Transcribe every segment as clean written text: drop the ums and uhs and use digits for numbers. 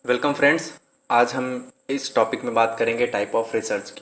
Welcome friends. आज हम इस टॉपिक में बात करेंगे टाइप ऑफ रिसर्च की।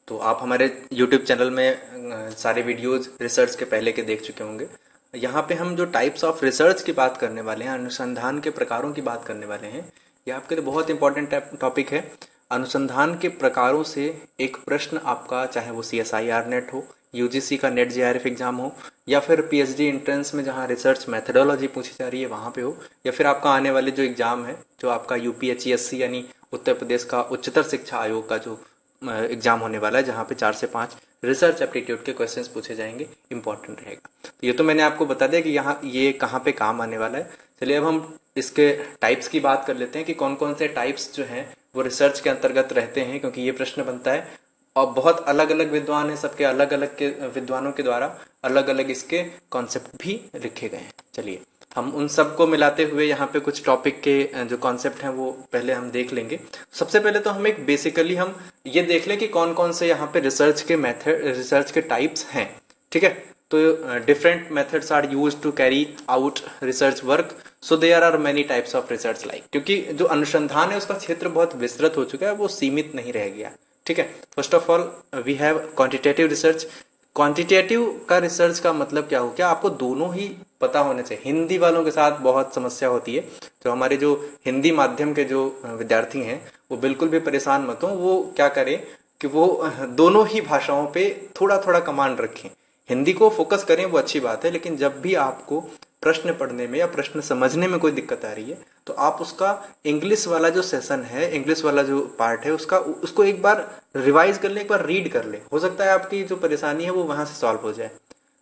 तो आप हमारे यूट्यूब चैनल में सारे वीडियोस रिसर्च के पहले के देख चुके होंगे। यहाँ पे हम जो टाइप्स ऑफ रिसर्च की बात करने वाले हैं, अनुसंधान के प्रकारों की बात करने वाले हैं, ये आपके लिए बहुत इंपॉर्टेंट टॉपिक है। अनुसंधान के प्रकारों से एक प्रश्न आपका, चाहे वो CSIR नेट हो, UGC का नेट JRF एग्जाम हो, या फिर PhD एंट्रेंस में जहाँ रिसर्च मेथडोलॉजी पूछी जा रही है वहाँ पे हो, या फिर आपका आने वाले जो एग्जाम है, जो आपका UPHESC यानी उत्तर प्रदेश का उच्चतर शिक्षा आयोग का जो एग्जाम होने वाला है, जहाँ पे 4 से 5 रिसर्च एप्टीट्यूड के क्वेश्चंस पूछे जाएंगे, इंपॉर्टेंट रहेगा। तो ये तो मैंने आपको बता दिया कि यहाँ ये कहाँ पे काम आने वाला है। चलिए अब हम इसके टाइप्स की बात कर लेते हैं कि कौन कौन से टाइप्स जो हैं वो रिसर्च के अंतर्गत रहते हैं, क्योंकि ये प्रश्न बनता है और बहुत अलग अलग विद्वान हैं, सबके अलग अलग के विद्वानों के द्वारा अलग अलग इसके कॉन्सेप्ट भी लिखे गए हैं। चलिए हम उन सबको मिलाते हुए यहाँ पे कुछ टॉपिक के जो कॉन्सेप्ट हैं वो पहले हम देख लेंगे। सबसे पहले तो हम एक बेसिकली हम ये देख लें कि कौन कौन से यहाँ पे रिसर्च के मेथड, रिसर्च के टाइप्स हैं। ठीक है, तो different methods are used to carry out research work, so there are many types of research like. क्योंकि जो अनुसंधान है उसका क्षेत्र बहुत विस्तृत हो चुका है, वो सीमित नहीं रह गया। ठीक है, first of all we have quantitative research. Quantitative का रिसर्च का मतलब क्या हो, क्या आपको दोनों ही पता होने चाहिए। हिंदी वालों के साथ बहुत समस्या होती है, तो हमारे जो हिंदी माध्यम के जो विद्यार्थी हैं वो बिल्कुल भी परेशान मत हो। वो क्या करें कि वो दोनों ही भाषाओं पे थोड़ा थोड़ा कमांड रखें। हिंदी को फोकस करें वो अच्छी बात है, लेकिन जब भी आपको प्रश्न पढ़ने में या प्रश्न समझने में कोई दिक्कत आ रही है तो आप उसका इंग्लिश वाला जो सेशन है, इंग्लिश वाला जो पार्ट है उसको एक बार रिवाइज कर ले, एक बार रीड कर ले। हो सकता है आपकी जो परेशानी है वो वहां से सॉल्व हो जाए।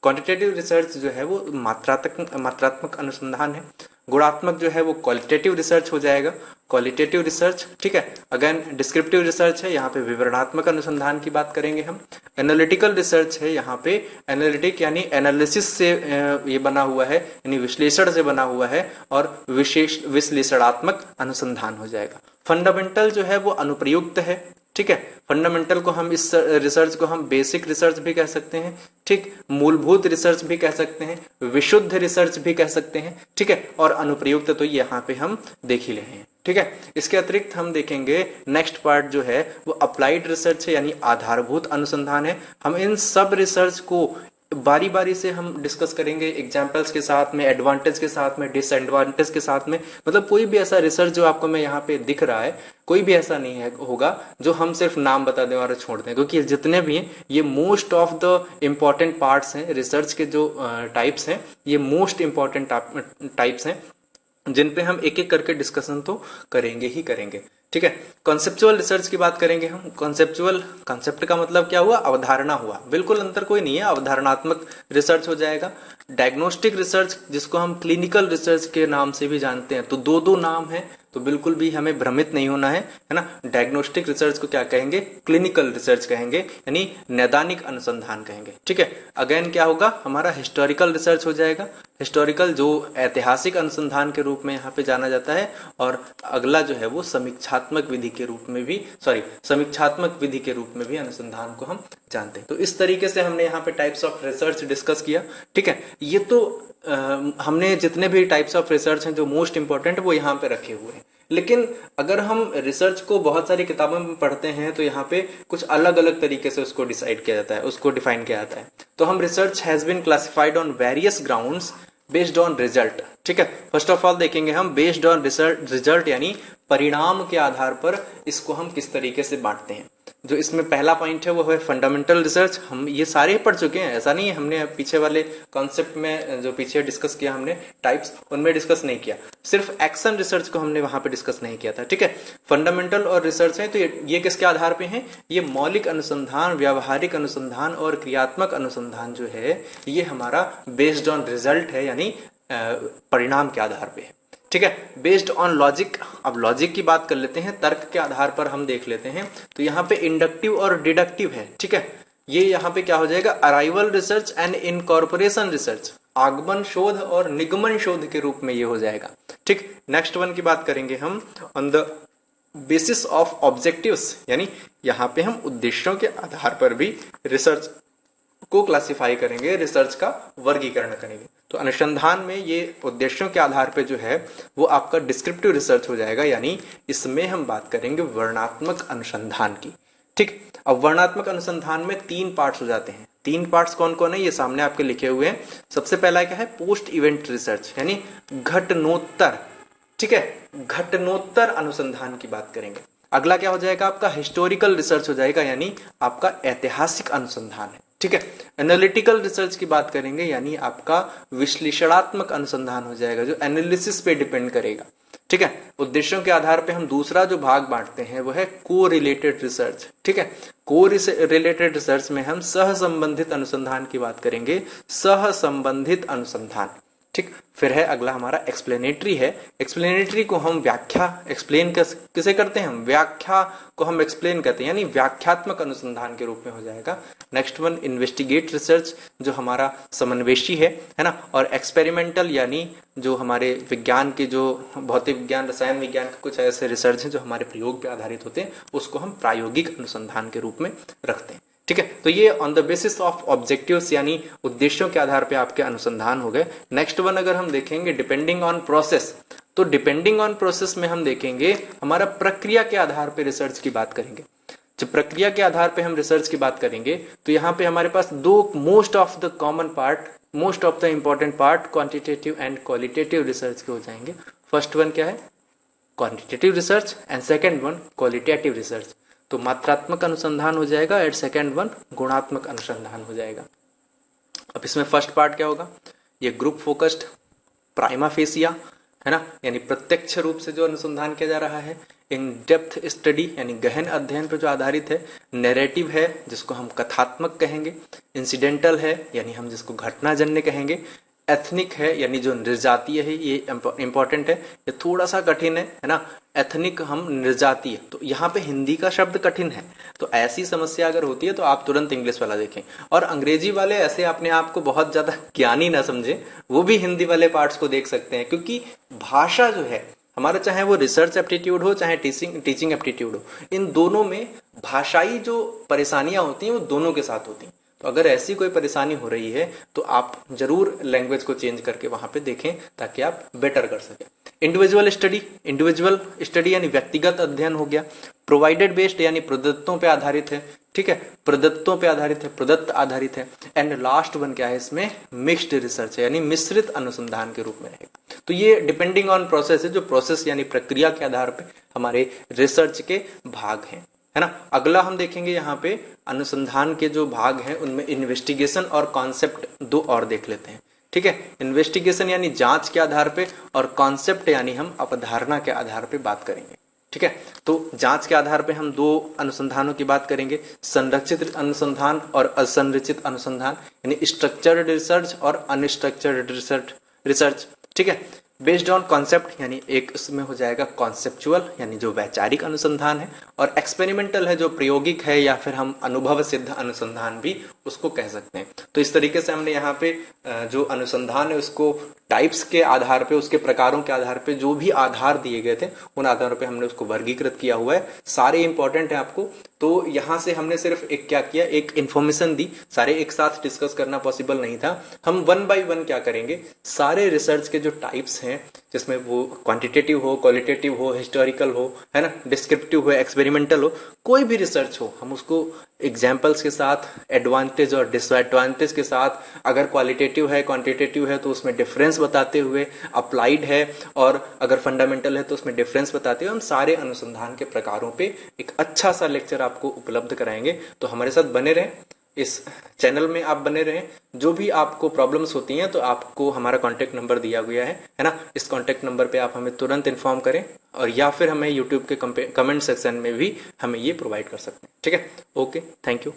क्वांटिटेटिव रिसर्च जो है वो मात्रात्मक अनुसंधान है। गुणात्मक जो है वो क्वालिटेटिव रिसर्च हो जाएगा, क्वालिटेटिव रिसर्च। ठीक है, अगेन डिस्क्रिप्टिव रिसर्च है, यहाँ पे विवरणात्मक अनुसंधान की बात करेंगे हम। एनालिटिकल रिसर्च है, यहाँ पे एनालिटिक यानी एनालिसिस से ये बना हुआ है, यानी विश्लेषण से बना हुआ है, और विशेष विश्लेषणात्मक अनुसंधान हो जाएगा। फंडामेंटल जो है वो अनुप्रयुक्त है। ठीक है, फंडामेंटल को हम इस रिसर्च को हम बेसिक रिसर्च भी कह सकते हैं। ठीक, मूलभूत रिसर्च भी कह सकते हैं, विशुद्ध रिसर्च भी कह सकते हैं। ठीक है, और अनुप्रयुक्त तो यहाँ पे हम देख ही रहे हैं। ठीक है, इसके अतिरिक्त हम देखेंगे नेक्स्ट पार्ट जो है वो अप्लाइड रिसर्च है, यानी आधारभूत अनुसंधान है। हम इन सब रिसर्च को बारी बारी से हम डिस्कस करेंगे, एग्जाम्पल्स के साथ में, एडवांटेज के साथ में, डिसएडवांटेज के साथ में। मतलब कोई भी ऐसा रिसर्च जो आपको मैं यहाँ पे दिख रहा है, कोई भी ऐसा नहीं है होगा जो हम सिर्फ नाम बता दें और छोड़ दें, क्योंकि जितने भी हैं ये most of the important parts हैं। रिसर्च के जो टाइप्स हैं ये मोस्ट इम्पॉर्टेंट टाइप्स हैं, जिन पे हम एक एक करके डिस्कशन तो करेंगे ही करेंगे। ठीक है, कॉन्सेप्चुअल रिसर्च की बात करेंगे हम। कॉन्सेप्चुअल, कॉन्सेप्ट का मतलब क्या हुआ, अवधारणा हुआ, बिल्कुल अंतर कोई नहीं है, अवधारणात्मक रिसर्च हो जाएगा। डायग्नोस्टिक रिसर्च जिसको हम क्लिनिकल रिसर्च के नाम से भी जानते हैं, तो दो दो नाम है, तो बिल्कुल भी हमें भ्रमित नहीं होना है ना। डायग्नोस्टिक रिसर्च को क्या कहेंगे, क्लिनिकल रिसर्च कहेंगे, यानी नैदानिक अनुसंधान कहेंगे। ठीक है, अगेन क्या होगा, हमारा हिस्टोरिकल रिसर्च हो जाएगा। हिस्टोरिकल जो ऐतिहासिक अनुसंधान के रूप में यहाँ पे जाना जाता है, और अगला जो है वो समीक्षात्मक विधि के रूप में भी, समीक्षात्मक विधि के रूप में भी अनुसंधान को हम जानते हैं। तो इस तरीके से हमने यहाँ पे टाइप्स ऑफ रिसर्च डिस्कस किया। ठीक है, ये तो हमने जितने भी टाइप्स ऑफ रिसर्च हैं जो मोस्ट इंपॉर्टेंट वो यहाँ पे रखे हुए हैं। लेकिन अगर हम रिसर्च को बहुत सारी किताबों में पढ़ते हैं तो यहाँ पे कुछ अलग अलग तरीके से उसको डिसाइड किया जाता है, उसको डिफाइन किया जाता है। तो हम research has been classified on various grounds based on result. ठीक है, फर्स्ट ऑफ ऑल देखेंगे हम बेस्ड ऑन रिजल्ट, यानी परिणाम के आधार पर इसको हम किस तरीके से बांटते हैं। जो इसमें पहला पॉइंट है वो है फंडामेंटल रिसर्च। हम ये सारे पढ़ चुके हैं, ऐसा नहीं है हमने पीछे वाले कॉन्सेप्ट में जो पीछे डिस्कस किया हमने टाइप्स, उनमें डिस्कस नहीं किया, सिर्फ एक्शन रिसर्च को हमने वहां पे डिस्कस नहीं किया था। ठीक है, फंडामेंटल और रिसर्च है तो ये किसके आधार पे हैं, ये मौलिक अनुसंधान, व्यावहारिक अनुसंधान और क्रियात्मक अनुसंधान जो है ये हमारा बेस्ड ऑन रिजल्ट है, यानी परिणाम के आधार पे है। ठीक है, बेस्ड ऑन लॉजिक। अब लॉजिक की बात कर लेते हैं, तर्क के आधार पर हम देख लेते हैं। तो यहाँ पे इंडक्टिव और डिडक्टिव है। ठीक है, ये यहाँ पे क्या हो जाएगा, arrival research and incorporation research, आगमन शोध और निगमन शोध के रूप में ये हो जाएगा। ठीक, नेक्स्ट वन की बात करेंगे हम on the basis of objectives, यानी यहाँ पे हम उद्देश्यों के आधार पर भी रिसर्च को क्लासिफाई करेंगे, रिसर्च का वर्गीकरण करेंगे। तो अनुसंधान में ये उद्देश्यों के आधार पे जो है वो आपका डिस्क्रिप्टिव रिसर्च हो जाएगा, यानी इसमें हम बात करेंगे वर्णनात्मक अनुसंधान की। ठीक, अब वर्णनात्मक अनुसंधान में 3 पार्ट्स हो जाते हैं। 3 पार्ट्स कौन कौन है ये सामने आपके लिखे हुए हैं। सबसे पहला क्या है, पोस्ट इवेंट रिसर्च, यानी घटनोत्तर। ठीक है, घटनोत्तर अनुसंधान की बात करेंगे। अगला क्या हो जाएगा आपका, हिस्टोरिकल रिसर्च हो जाएगा, यानी आपका ऐतिहासिक अनुसंधान है। ठीक है, एनालिटिकल रिसर्च की बात करेंगे, यानी आपका विश्लेषणात्मक अनुसंधान हो जाएगा, जो एनालिसिस पे डिपेंड करेगा। ठीक है, उद्देश्यों के आधार पे हम दूसरा जो भाग बांटते हैं वो है को रिलेटेड रिसर्च। ठीक है, को रिलेटेड रिसर्च में हम सह संबंधित अनुसंधान की बात करेंगे, सह संबंधित अनुसंधान। ठीक, फिर है अगला हमारा एक्सप्लेनेटरी है। एक्सप्लेनेटरी को हम व्याख्या एक्सप्लेन किसे करते हैं, हम व्याख्या को हम एक्सप्लेन करते हैं, यानी व्याख्यात्मक अनुसंधान के रूप में हो जाएगा। नेक्स्ट वन इन्वेस्टिगेट रिसर्च, जो हमारा समन्वेषी है ना। और एक्सपेरिमेंटल, यानी जो हमारे विज्ञान के, जो भौतिक विज्ञान, रसायन विज्ञान के कुछ ऐसे रिसर्च हैं जो हमारे प्रयोग पे आधारित होते हैं, उसको हम प्रायोगिक अनुसंधान के रूप में रखते हैं। ठीक है, तो ये on the basis of objectives, यानी उद्देश्यों के आधार पे आपके अनुसंधान हो गए। नेक्स्ट वन अगर हम देखेंगे डिपेंडिंग ऑन प्रोसेस, तो डिपेंडिंग ऑन प्रोसेस में हम देखेंगे हमारा प्रक्रिया के आधार पे रिसर्च की बात करेंगे। जब प्रक्रिया के आधार पे हम रिसर्च की बात करेंगे तो यहाँ पे हमारे पास 2 most of the common part, most of the important part quantitative and qualitative research के हो जाएंगे। फर्स्ट वन क्या है, quantitative research, and second one qualitative research. तो मात्रात्मक अनुसंधान हो जाएगा, एंड सेकेंड वन गुणात्मक अनुसंधान हो जाएगा। अब इसमें फर्स्ट पार्ट क्या होगा, ये ग्रुप फोकस्ड प्राइमा फेसिया है ना, यानी प्रत्यक्ष रूप से जो अनुसंधान किया जा रहा है। इन डेप्थ स्टडी, यानी गहन अध्ययन पर जो आधारित है। नैरेटिव है, जिसको हम कथात्मक कहेंगे। इंसिडेंटल है, यानी हम जिसको घटनाजन्य कहेंगे। एथनिक है, यानी जो निर्जातीय है, ये इंपॉर्टेंट है, ये थोड़ा सा कठिन है ना। एथनिक हम निर्जातीय, तो यहाँ पे हिंदी का शब्द कठिन है, तो ऐसी समस्या अगर होती है तो आप तुरंत इंग्लिश वाला देखें। और अंग्रेजी वाले ऐसे अपने आप को बहुत ज्यादा ज्ञानी ना समझे, वो भी हिंदी वाले पार्ट्स को देख सकते हैं, क्योंकि भाषा जो है हमारा, चाहे वो रिसर्च एप्टीट्यूड हो चाहे टीचिंग एप्टीट्यूड हो, इन दोनों में भाषाई जो परेशानियां होती हैं वो दोनों के साथ होती हैं। तो अगर ऐसी कोई परेशानी हो रही है तो आप जरूर लैंग्वेज को चेंज करके वहां पे देखें, ताकि आप बेटर कर सकें। इंडिविजुअल स्टडी यानी व्यक्तिगत अध्ययन हो गया। प्रोवाइडेड बेस्ड, यानी प्रदत्तों पे आधारित है। ठीक है, प्रदत्तों पे आधारित है, प्रदत्त आधारित है। एंड लास्ट वन क्या है इसमें, मिक्स्ड रिसर्च है, यानी मिश्रित अनुसंधान के रूप में रहेगा। तो ये डिपेंडिंग ऑन प्रोसेस है, जो प्रोसेस यानी प्रक्रिया के आधार पे हमारे रिसर्च के भाग हैं, है ना। अगला हम देखेंगे यहाँ पे अनुसंधान के जो भाग हैं उनमें इन्वेस्टिगेशन और कॉन्सेप्ट 2 और देख लेते हैं। ठीक है, इन्वेस्टिगेशन यानी जांच के आधार पे, और कॉन्सेप्ट यानी हम अवधारणा के आधार पे बात करेंगे। ठीक है, तो जांच के आधार पे हम 2 अनुसंधानों की बात करेंगे, संरचित अनुसंधान और असंरचित अनुसंधान, यानी स्ट्रक्चर्ड रिसर्च और अनस्ट्रक्चर्ड रिसर्च। ठीक है, बेस्ड ऑन कॉन्सेप्ट, यानी एक इसमें हो जाएगा कॉन्सेप्चुअल, यानी जो वैचारिक अनुसंधान है, और एक्सपेरिमेंटल है, जो प्रायोगिक है, या फिर हम अनुभव सिद्ध अनुसंधान भी उसको कह सकते हैं। तो इस तरीके से हमने यहाँ पे जो अनुसंधान है उसको टाइप्स के आधार पे, उसके प्रकारों के आधार पे, जो भी आधार दिए गए थे उन आधारों पे हमने उसको वर्गीकृत किया हुआ है। सारे इंपॉर्टेंट है आपको। तो यहाँ से हमने सिर्फ एक क्या किया, एक इन्फॉर्मेशन दी, सारे एक साथ डिस्कस करना पॉसिबल नहीं था। हम 1 बाय 1 क्या करेंगे, सारे रिसर्च के जो टाइप्स हैं, जिसमें वो क्वांटिटेटिव हो, क्वालिटेटिव हो, हिस्टोरिकल हो, है ना, डिस्क्रिप्टिव हो, एक्सपेरिमेंटल हो, कोई भी रिसर्च हो, हम उसको एग्जाम्पल्स के साथ, एडवांटेज और डिसएडवांटेज के साथ, अगर क्वालिटेटिव है, क्वांटिटेटिव है तो उसमें डिफरेंस बताते हुए, अप्लाइड है और अगर फंडामेंटल है तो उसमें डिफरेंस बताते हुए हम सारे अनुसंधान के प्रकारों पे एक अच्छा सा लेक्चर आपको उपलब्ध कराएंगे। तो हमारे साथ बने रहें, इस चैनल में आप बने रहें। जो भी आपको प्रॉब्लम्स होती हैं तो आपको हमारा कॉन्टैक्ट नंबर दिया गया है ना, इस कॉन्टैक्ट नंबर पे आप हमें तुरंत इन्फॉर्म करें, और या फिर हमें यूट्यूब के कमेंट सेक्शन में भी हमें ये प्रोवाइड कर सकते हैं। ठीक है, ओके, थैंक यू।